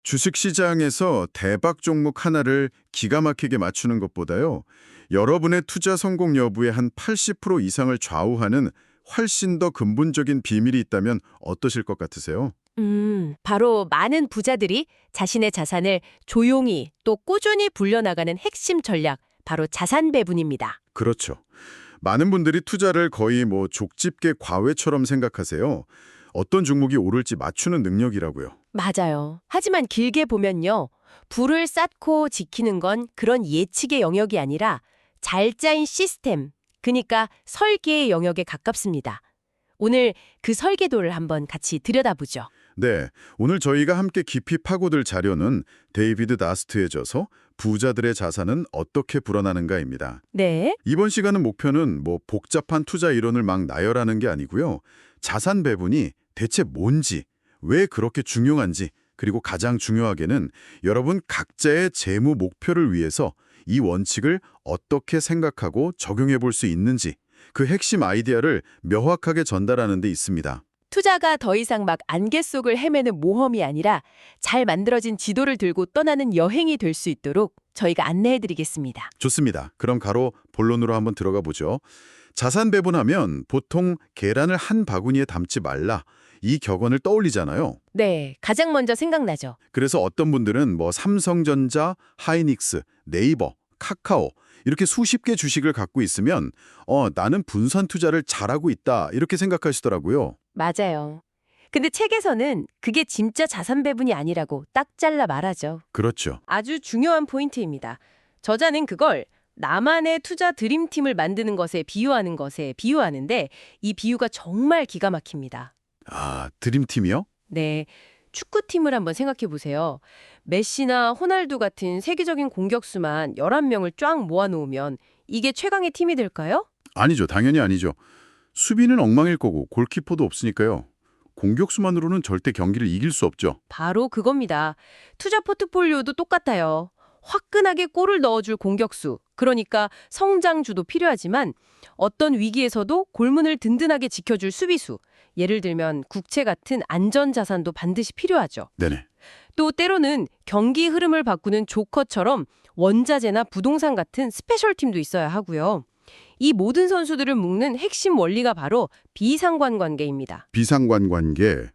주식시장에서 대박 종목 하나를 기가 막히게 맞추는 것보다요, 여러분의 투자 성공 여부의 한 80% 이상을 좌우하는 훨씬 더 근본적인 비밀이 있다면 어떠실 것 같으세요? 바로 많은 부자들이 자신의 자산을 조용히 또 꾸준히 불려나가는 핵심 전략, 바로 자산 배분입니다. 그렇죠. 많은 분들이 투자를 거의 족집게 과외처럼 생각하세요. 어떤 종목이 오를지 맞추는 능력이라고요. 맞아요. 하지만 길게 보면요. 불을 쌓고 지키는 건 그런 예측의 영역이 아니라 잘 짜인 시스템, 그러니까 설계의 영역에 가깝습니다. 오늘 그 설계도를 한번 같이 들여다보죠. 네, 오늘 저희가 함께 깊이 파고들 자료는 데이비드 다스트의 저서 부자들의 자산은 어떻게 불어나는가입니다. 네. 이번 시간은 목표는 복잡한 투자 이론을 막 나열하는 게 아니고요. 자산 배분이 대체 뭔지, 왜 그렇게 중요한지, 그리고 가장 중요하게는 여러분 각자의 재무 목표를 위해서 이 원칙을 어떻게 생각하고 적용해 볼 수 있는지, 그 핵심 아이디어를 명확하게 전달하는 데 있습니다. 투자가 더 이상 막 안개 속을 헤매는 모험이 아니라 잘 만들어진 지도를 들고 떠나는 여행이 될 수 있도록 저희가 안내해드리겠습니다. 좋습니다. 그럼 바로 본론으로 한번 들어가 보죠. 자산 배분하면 보통 계란을 한 바구니에 담지 말라, 이 격언을 떠올리잖아요. 네, 가장 먼저 생각나죠. 그래서 어떤 분들은 삼성전자, 하이닉스, 네이버, 카카오 이렇게 수십 개 주식을 갖고 있으면 나는 분산 투자를 잘하고 있다 이렇게 생각하시더라고요. 맞아요. 근데 책에서는 그게 진짜 자산 배분이 아니라고 딱 잘라 말하죠. 그렇죠. 아주 중요한 포인트입니다. 저자는 그걸 나만의 투자 드림팀을 만드는 것에 비유하는데 이 비유가 정말 기가 막힙니다. 아, 드림팀이요? 네, 축구팀을 한번 생각해 보세요. 메시나 호날두 같은 세계적인 공격수만 11명을 쫙 모아놓으면 이게 최강의 팀이 될까요? 아니죠. 당연히 아니죠. 수비는 엉망일 거고 골키퍼도 없으니까요. 공격수만으로는 절대 경기를 이길 수 없죠. 바로 그겁니다. 투자 포트폴리오도 똑같아요. 화끈하게 골을 넣어줄 공격수, 그러니까 성장주도 필요하지만 어떤 위기에서도 골문을 든든하게 지켜줄 수비수, 예를 들면 국채 같은 안전자산도 반드시 필요하죠. 네네. 또 때로는 경기 흐름을 바꾸는 조커처럼 원자재나 부동산 같은 스페셜팀도 있어야 하고요. 이 모든 선수들을 묶는 핵심 원리가 바로 비상관관계입니다. 비상관관계.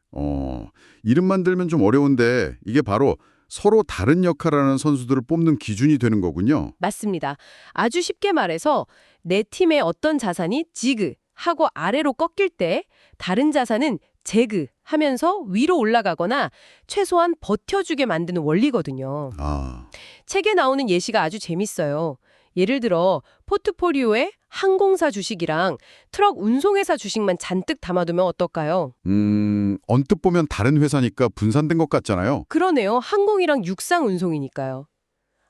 이름만 들면 좀 어려운데 이게 바로 서로 다른 역할을 하는 선수들을 뽑는 기준이 되는 거군요. 맞습니다. 아주 쉽게 말해서 내 팀의 어떤 자산이 지그 하고 아래로 꺾일 때 다른 자산은 제그 하면서 위로 올라가거나 최소한 버텨주게 만드는 원리거든요. 아, 책에 나오는 예시가 아주 재밌어요. 예를 들어 포트폴리오에 항공사 주식이랑 트럭 운송회사 주식만 잔뜩 담아두면 어떨까요? 언뜻 보면 다른 회사니까 분산된 것 같잖아요. 그러네요. 항공이랑 육상 운송이니까요.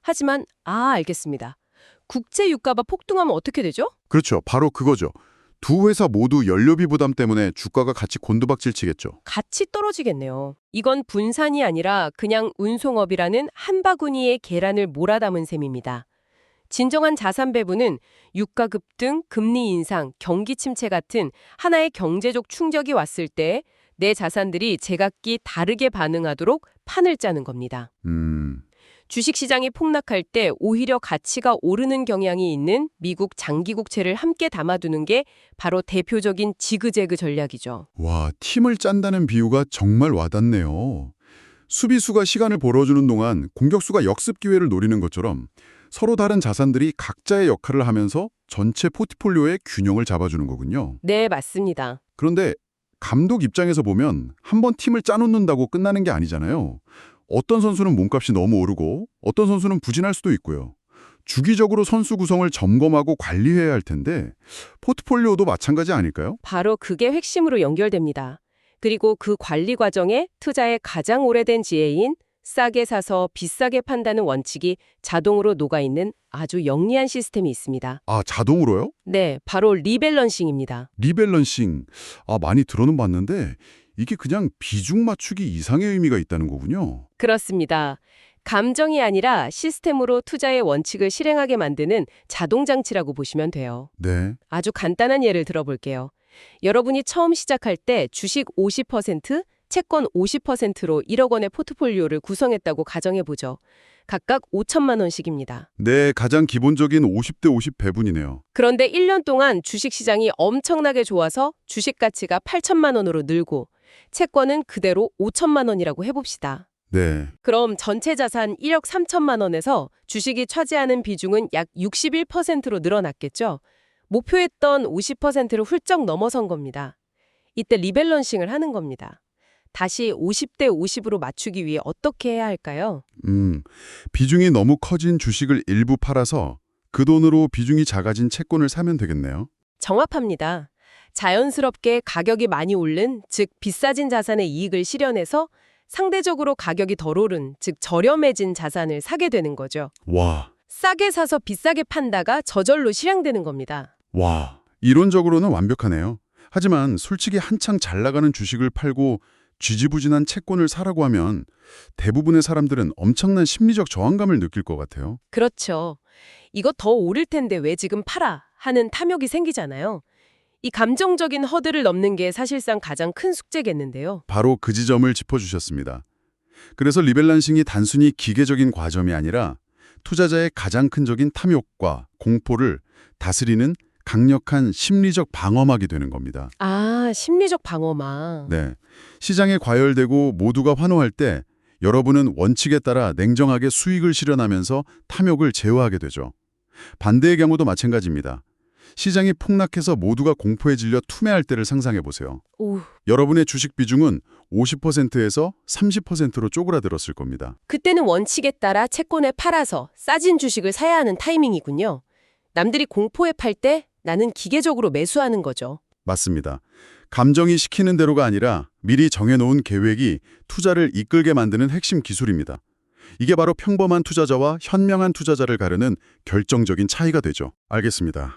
하지만 알겠습니다. 국제 유가가 폭등하면 어떻게 되죠? 그렇죠. 바로 그거죠. 두 회사 모두 연료비 부담 때문에 주가가 같이 곤두박질 치겠죠. 같이 떨어지겠네요. 이건 분산이 아니라 그냥 운송업이라는 한 바구니에 계란을 몰아담은 셈입니다. 진정한 자산 배분은 유가 급등, 금리 인상, 경기 침체 같은 하나의 경제적 충격이 왔을 때 내 자산들이 제각기 다르게 반응하도록 판을 짜는 겁니다. 주식시장이 폭락할 때 오히려 가치가 오르는 경향이 있는 미국 장기 국채를 함께 담아두는 게 바로 대표적인 지그재그 전략이죠. 와, 팀을 짠다는 비유가 정말 와닿네요. 수비수가 시간을 벌어주는 동안 공격수가 역습 기회를 노리는 것처럼 서로 다른 자산들이 각자의 역할을 하면서 전체 포트폴리오의 균형을 잡아주는 거군요. 네, 맞습니다. 그런데 감독 입장에서 보면 한 번 팀을 짜놓는다고 끝나는 게 아니잖아요. 어떤 선수는 몸값이 너무 오르고 어떤 선수는 부진할 수도 있고요. 주기적으로 선수 구성을 점검하고 관리해야 할 텐데 포트폴리오도 마찬가지 아닐까요? 바로 그게 핵심으로 연결됩니다. 그리고 그 관리 과정에 투자의 가장 오래된 지혜인 싸게 사서 비싸게 판다는 원칙이 자동으로 녹아있는 아주 영리한 시스템이 있습니다. 아, 자동으로요? 네, 바로 리밸런싱입니다. 리밸런싱. 아, 많이 들어는 봤는데 이게 그냥 비중 맞추기 이상의 의미가 있다는 거군요. 그렇습니다. 감정이 아니라 시스템으로 투자의 원칙을 실행하게 만드는 자동장치라고 보시면 돼요. 네. 아주 간단한 예를 들어볼게요. 여러분이 처음 시작할 때 주식 50%, 채권 50%로 1억 원의 포트폴리오를 구성했다고 가정해보죠. 각각 5천만 원씩입니다. 네, 가장 기본적인 50대 50 배분이네요. 그런데 1년 동안 주식시장이 엄청나게 좋아서 주식 가치가 8천만 원으로 늘고 채권은 그대로 5천만 원이라고 해봅시다. 네, 그럼 전체 자산 1억 3천만 원에서 주식이 차지하는 비중은 약 61%로 늘어났겠죠? 목표했던 50%를 훌쩍 넘어선 겁니다. 이때 리밸런싱을 하는 겁니다. 다시 50대 50으로 맞추기 위해 어떻게 해야 할까요? 비중이 너무 커진 주식을 일부 팔아서 그 돈으로 비중이 작아진 채권을 사면 되겠네요. 정확합니다. 자연스럽게 가격이 많이 오른, 즉 비싸진 자산의 이익을 실현해서 상대적으로 가격이 덜 오른, 즉 저렴해진 자산을 사게 되는 거죠. 와, 싸게 사서 비싸게 판다가 저절로 실행되는 겁니다. 이론적으로는 완벽하네요. 하지만 솔직히 한창 잘 나가는 주식을 팔고 지지부진한 채권을 사라고 하면 대부분의 사람들은 엄청난 심리적 저항감을 느낄 것 같아요. 그렇죠. 이거 더 오를 텐데 왜 지금 팔아? 하는 탐욕이 생기잖아요. 이 감정적인 허들을 넘는 게 사실상 가장 큰 숙제겠는데요. 바로 그 지점을 짚어주셨습니다. 그래서 리밸런싱이 단순히 기계적인 과정이 아니라 투자자의 가장 큰 적인 탐욕과 공포를 다스리는 강력한 심리적 방어막이 되는 겁니다. 아, 심리적 방어막. 네, 시장에 과열되고 모두가 환호할 때 여러분은 원칙에 따라 냉정하게 수익을 실현하면서 탐욕을 제어하게 되죠. 반대의 경우도 마찬가지입니다. 시장이 폭락해서 모두가 공포에 질려 투매할 때를 상상해 보세요. 오, 여러분의 주식 비중은 50%에서 30%로 쪼그라들었을 겁니다. 그때는 원칙에 따라 채권을 팔아서 싸진 주식을 사야 하는 타이밍이군요. 남들이 공포에 팔 때 나는 기계적으로 매수하는 거죠. 맞습니다. 감정이 시키는 대로가 아니라 미리 정해놓은 계획이 투자를 이끌게 만드는 핵심 기술입니다. 이게 바로 평범한 투자자와 현명한 투자자를 가르는 결정적인 차이가 되죠. 알겠습니다.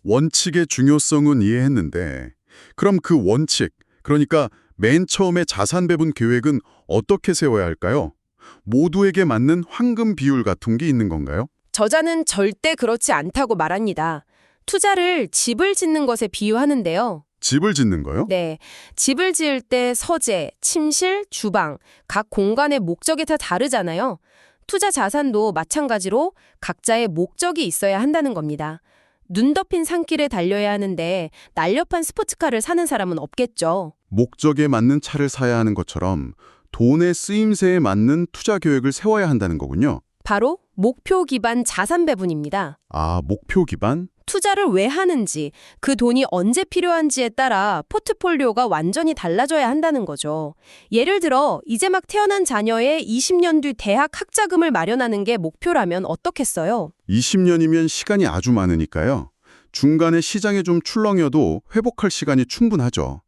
원칙의 중요성은 이해했는데 그럼 그 원칙, 그러니까 맨 처음에 자산 배분 계획은 어떻게 세워야 할까요? 모두에게 맞는 황금 비율 같은 게 있는 건가요? 저자는 절대 그렇지 않다고 말합니다. 투자를 집을 짓는 것에 비유하는데요. 집을 짓는 거요? 네, 집을 지을 때 서재, 침실, 주방, 각 공간의 목적이 다 다르잖아요. 투자 자산도 마찬가지로 각자의 목적이 있어야 한다는 겁니다. 눈 덮인 산길에 달려야 하는데 날렵한 스포츠카를 사는 사람은 없겠죠. 목적에 맞는 차를 사야 하는 것처럼 돈의 쓰임새에 맞는 투자 계획을 세워야 한다는 거군요. 바로 목표 기반 자산 배분입니다. 아, 목표 기반? 투자를 왜 하는지, 그 돈이 언제 필요한지에 따라 포트폴리오가 완전히 달라져야 한다는 거죠. 예를 들어 이제 막 태어난 자녀의 20년 뒤 대학 학자금을 마련하는 게 목표라면 어떻겠어요? 20년이면 시간이 아주 많으니까요. 중간에 시장에 좀 출렁여도 회복할 시간이 충분하죠.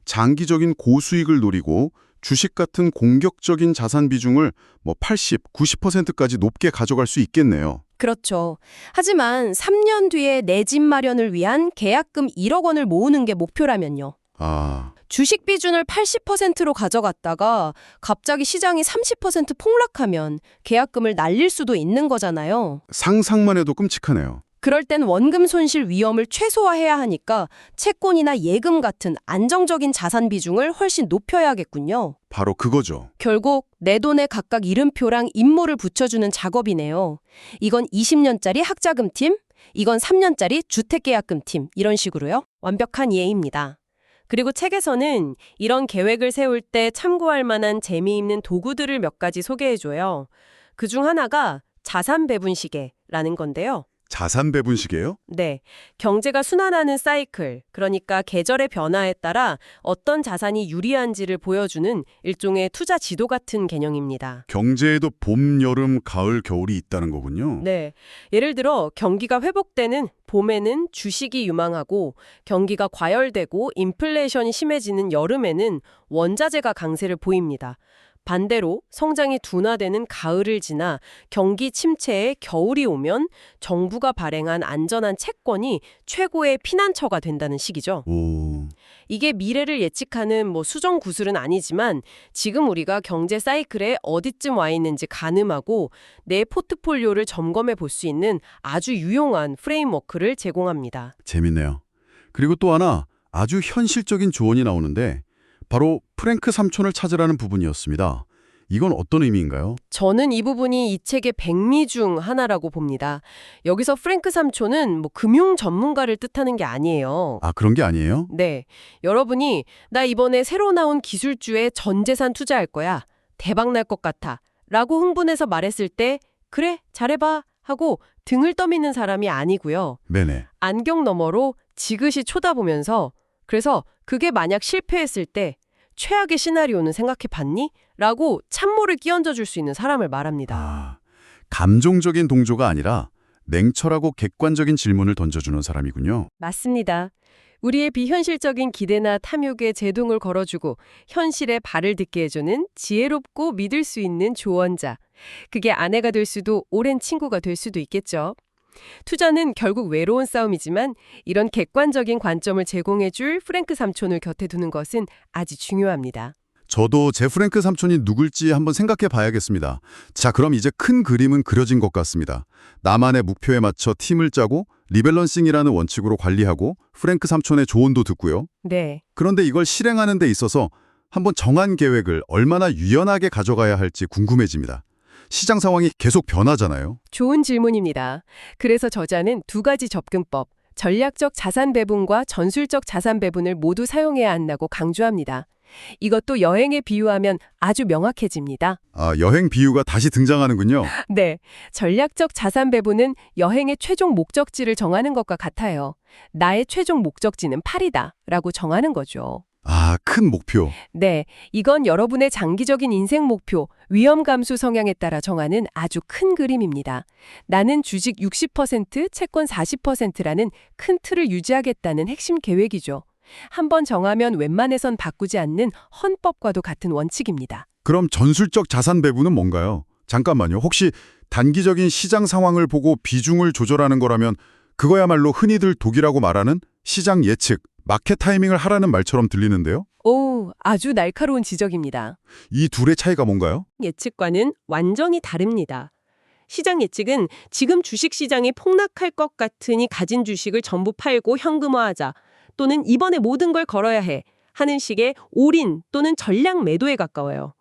장기적인 고수익을 노리고 주식 같은 공격적인 자산 비중을 80, 90%까지 높게 가져갈 수 있겠네요. 그렇죠. 하지만 3년 뒤에 내 집 마련을 위한 계약금 1억 원을 모으는 게 목표라면요. 아, 주식 비중을 80%로 가져갔다가 갑자기 시장이 30% 폭락하면 계약금을 날릴 수도 있는 거잖아요. 상상만 해도 끔찍하네요. 그럴 땐 원금 손실 위험을 최소화해야 하니까 채권이나 예금 같은 안정적인 자산 비중을 훨씬 높여야겠군요. 바로 그거죠. 결국 내 돈에 각각 이름표랑 임무를 붙여주는 작업이네요. 이건 20년짜리 학자금팀, 이건 3년짜리 주택계약금팀 이런 식으로요. 완벽한 이해입니다. 그리고 책에서는 이런 계획을 세울 때 참고할 만한 재미있는 도구들을 몇 가지 소개해줘요. 그중 하나가 자산 배분 시계라는 건데요. 자산 배분식이에요? 네, 경제가 순환하는 사이클, 그러니까 계절의 변화에 따라 어떤 자산이 유리한지를 보여주는 일종의 투자 지도 같은 개념입니다. 경제에도 봄, 여름, 가을, 겨울이 있다는 거군요. 네, 예를 들어 경기가 회복되는 봄에는 주식이 유망하고 경기가 과열되고 인플레이션이 심해지는 여름에는 원자재가 강세를 보입니다. 반대로 성장이 둔화되는 가을을 지나 경기 침체에 겨울이 오면 정부가 발행한 안전한 채권이 최고의 피난처가 된다는 식이죠. 오, 이게 미래를 예측하는 수정 구술은 아니지만 지금 우리가 경제 사이클에 어디쯤 와 있는지 가늠하고 내 포트폴리오를 점검해 볼 수 있는 아주 유용한 프레임워크를 제공합니다. 재밌네요. 그리고 또 하나 아주 현실적인 조언이 나오는데 바로 프랭크 삼촌을 찾으라는 부분이었습니다. 이건 어떤 의미인가요? 저는 이 부분이 이 책의 백미 중 하나라고 봅니다. 여기서 프랭크 삼촌은 금융 전문가를 뜻하는 게 아니에요. 아, 그런 게 아니에요? 네. 여러분이 나 이번에 새로 나온 기술주에 전 재산 투자할 거야. 대박 날 것 같아. 라고 흥분해서 말했을 때 그래, 잘해봐 하고 등을 떠미는 사람이 아니고요. 네네. 안경 너머로 지그시 쳐다보면서 그래서 그게 만약 실패했을 때 최악의 시나리오는 생각해 봤니? 라고 찬물을 끼얹어 줄 수 있는 사람을 말합니다. 아, 감정적인 동조가 아니라 냉철하고 객관적인 질문을 던져주는 사람이군요. 맞습니다. 우리의 비현실적인 기대나 탐욕에 제동을 걸어주고 현실에 발을 딛게 해주는 지혜롭고 믿을 수 있는 조언자. 그게 아내가 될 수도 오랜 친구가 될 수도 있겠죠. 투자는 결국 외로운 싸움이지만 이런 객관적인 관점을 제공해줄 프랭크 삼촌을 곁에 두는 것은 아주 중요합니다. 저도 제 프랭크 삼촌이 누굴지 한번 생각해 봐야겠습니다. 자, 그럼 이제 큰 그림은 그려진 것 같습니다. 나만의 목표에 맞춰 팀을 짜고 리밸런싱이라는 원칙으로 관리하고 프랭크 삼촌의 조언도 듣고요. 네. 그런데 이걸 실행하는 데 있어서 한번 정한 계획을 얼마나 유연하게 가져가야 할지 궁금해집니다. 시장 상황이 계속 변하잖아요. 좋은 질문입니다. 그래서 저자는 두 가지 접근법, 전략적 자산 배분과 전술적 자산 배분을 모두 사용해야 한다고 강조합니다. 이것도 여행에 비유하면 아주 명확해집니다. 아, 여행 비유가 다시 등장하는군요. 네, 전략적 자산 배분은 여행의 최종 목적지를 정하는 것과 같아요. 나의 최종 목적지는 파리다 라고 정하는 거죠. 아, 큰 목표. 네, 이건 여러분의 장기적인 인생 목표, 위험 감수 성향에 따라 정하는 아주 큰 그림입니다. 나는 주식 60%, 채권 40%라는 큰 틀을 유지하겠다는 핵심 계획이죠. 한번 정하면 웬만해선 바꾸지 않는 헌법과도 같은 원칙입니다. 그럼 전술적 자산 배분은 뭔가요? 잠깐만요. 혹시 단기적인 시장 상황을 보고 비중을 조절하는 거라면 그거야말로 흔히들 독이라고 말하는 시장 예측, 마켓 타이밍을 하라는 말처럼 들리는데요? 오, 아주 날카로운 지적입니다. 이 둘의 차이가 뭔가요? 예측과는 완전히 다릅니다. 시장 예측은 지금 주식시장이 폭락할 것 같으니 가진 주식을 전부 팔고 현금화하자 또는 이번에 모든 걸 걸어야 해 하는 식의 올인 또는 전략 매도에 가까워요.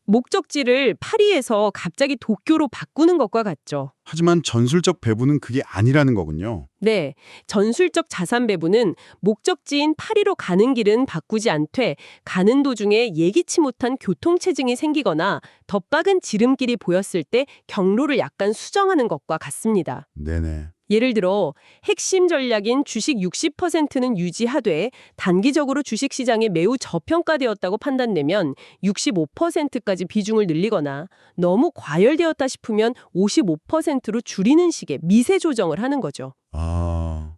목적지를 파리에서 갑자기 도쿄로 바꾸는 것과 같죠. 하지만 전술적 배분은 그게 아니라는 거군요. 네, 전술적 자산 배분은 목적지인 파리로 가는 길은 바꾸지 않되 가는 도중에 예기치 못한 교통체증이 생기거나 더 빠른 지름길이 보였을 때 경로를 약간 수정하는 것과 같습니다. 네네. 예를 들어 핵심 전략인 주식 60%는 유지하되 단기적으로 주식시장이 매우 저평가되었다고 판단되면 65%까지 비중을 늘리거나 너무 과열되었다 싶으면 55%로 줄이는 식의 미세 조정을 하는 거죠.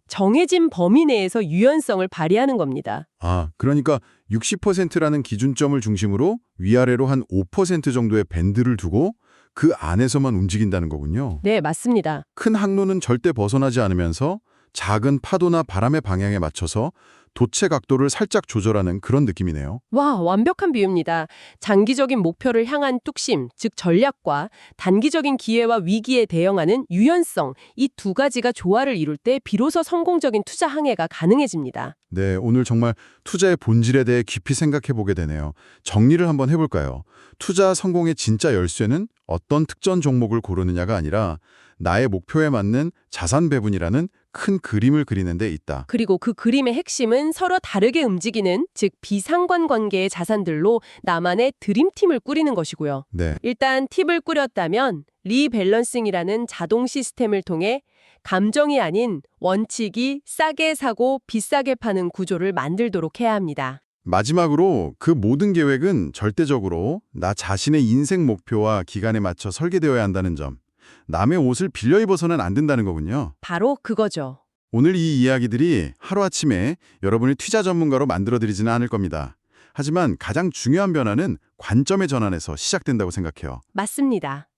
정해진 범위 내에서 유연성을 발휘하는 겁니다. 그러니까 60%라는 기준점을 중심으로 위아래로 한 5% 정도의 밴드를 두고 그 안에서만 움직인다는 거군요. 네, 맞습니다. 큰 항로는 절대 벗어나지 않으면서 작은 파도나 바람의 방향에 맞춰서 도체 각도를 살짝 조절하는 그런 느낌이네요. 와, 완벽한 비유입니다. 장기적인 목표를 향한 뚝심, 즉 전략과 단기적인 기회와 위기에 대응하는 유연성, 이 두 가지가 조화를 이룰 때 비로소 성공적인 투자 항해가 가능해집니다. 네, 오늘 정말 투자의 본질에 대해 깊이 생각해 보게 되네요. 정리를 한번 해볼까요? 투자 성공의 진짜 열쇠는 어떤 특정 종목을 고르느냐가 아니라 나의 목표에 맞는 자산 배분이라는 큰 그림을 그리는 데 있다. 그리고 그 그림의 핵심은 서로 다르게 움직이는, 즉 비상관 관계의 자산들로 나만의 드림팀을 꾸리는 것이고요. 네. 일단 팁을 꾸렸다면 리밸런싱이라는 자동 시스템을 통해 감정이 아닌 원칙이 싸게 사고 비싸게 파는 구조를 만들도록 해야 합니다. 마지막으로 그 모든 계획은 절대적으로 나 자신의 인생 목표와 기간에 맞춰 설계되어야 한다는 점. 남의 옷을 빌려 입어서는 안 된다는 거군요. 바로 그거죠. 오늘 이 이야기들이 하루아침에 여러분을 투자 전문가로 만들어드리지는 않을 겁니다. 하지만 가장 중요한 변화는 관점의 전환에서 시작된다고 생각해요. 맞습니다.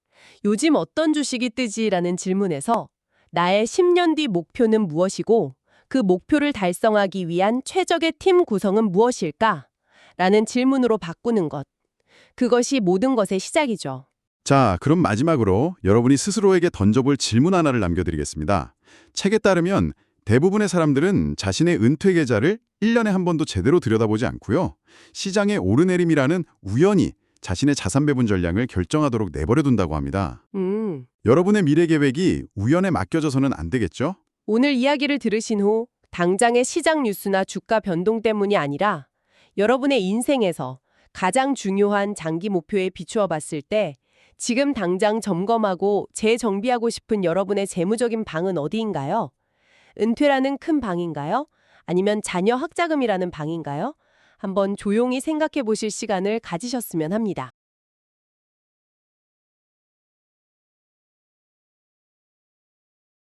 요즘 어떤 주식이 뜨지라는 질문에서 나의 10년 뒤 목표는 무엇이고 그 목표를 달성하기 위한 최적의 팀 구성은 무엇일까? 라는 질문으로 바꾸는 것. 그것이 모든 것의 시작이죠. 자, 그럼 마지막으로 여러분이 스스로에게 던져볼 질문 하나를 남겨드리겠습니다. 책에 따르면 대부분의 사람들은 자신의 은퇴 계좌를 1년에 한 번도 제대로 들여다보지 않고요. 시장의 오르내림이라는 우연히 자신의 자산 배분 전략을 결정하도록 내버려둔다고 합니다. 여러분의 미래 계획이 우연에 맡겨져서는 안 되겠죠? 오늘 이야기를 들으신 후 당장의 시장 뉴스나 주가 변동 때문이 아니라 여러분의 인생에서 가장 중요한 장기 목표에 비추어 봤을 때 지금 당장 점검하고 재정비하고 싶은 여러분의 재무적인 방은 어디인가요? 은퇴라는 큰 방인가요? 아니면 자녀 학자금이라는 방인가요? 한번 조용히 생각해 보실 시간을 가지셨으면 합니다.